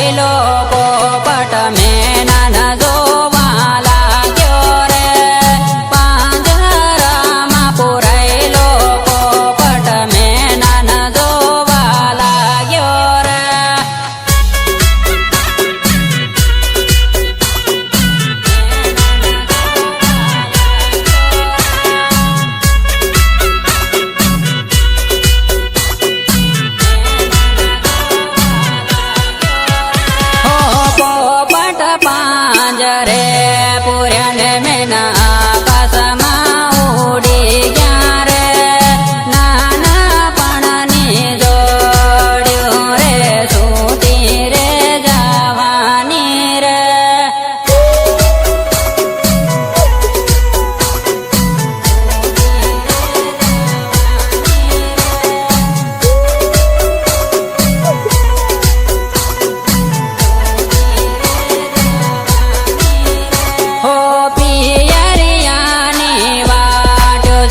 પુરાયેલો પોપટ મેનન જોવા લાગ્યો રે પાંજરામાં પુરાયેલો પોપટ મેનન જોવા લાગ્યો રે પાંજરે પૂર્યાને મેના આકાશમાં ઉડી ગયા રે નાના પણની જોડ્યું રે સૂતી રે જવાની રે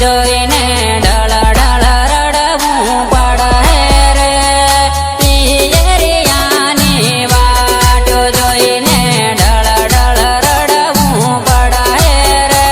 જોઈને ઢળ ઢળ રડવું પડે રે પિયરિયાની વાટ જોઈને ઢળ ઢળ રડવું પડે રે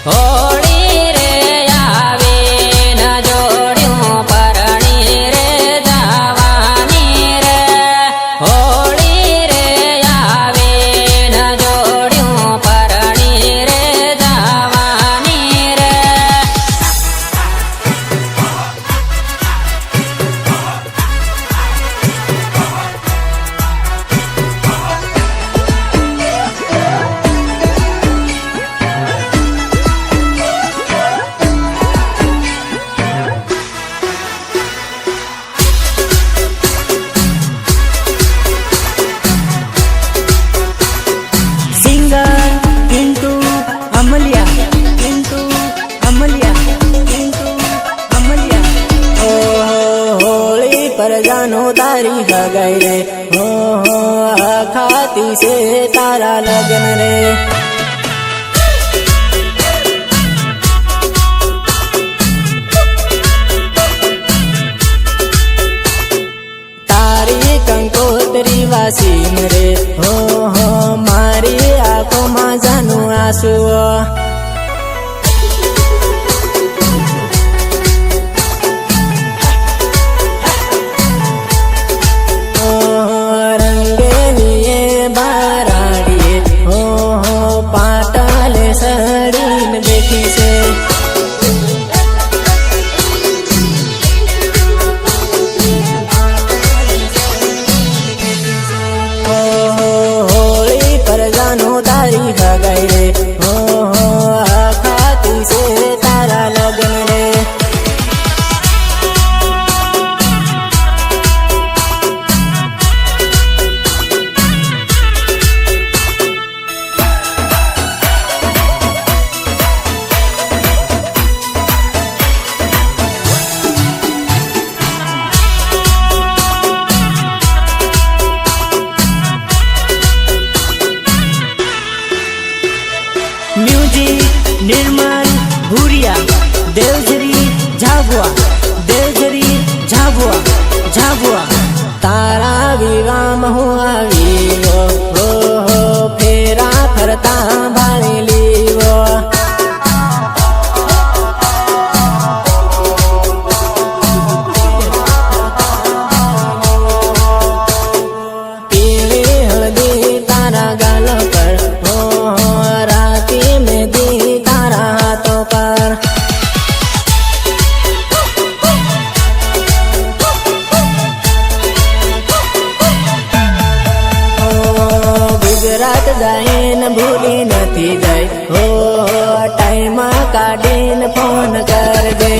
હોળી રે આવીને જોડ્યું પરણી રે જવાની રે હોળી રે આવીને જોડ્યું પરણી રે જવાની રે परजानो तारी सगाई रे हो खाती से तारा लगन रे સીમ રે હો હો મારી આંખોમાં જાનું આંસુ રંગેલીએ બારાડીએ હો હો પાટાલે સડીને બેઠી છે હોળી પર જાનો તારી ભગાઈ રે હો હો ખાતી છે તારા લગ્ન રે મ્યુઝિક નિર્મલ ભુરિયા દેવજરી ઝાબુઆ દેવજરી ઝાબુઆ ઝાબુઆ તારા વિવાહમાં હું આવ્યો હો હો ફેરા ફરતા ભાળી લીવો પીળી હળદી તારા ગાલ પર હો હો રાતી મેંદી તારા હાથો પર ગુજરાત જઈને ભૂલી નથી જાય હો ટાઈમ કાઢીને ફોન કરજે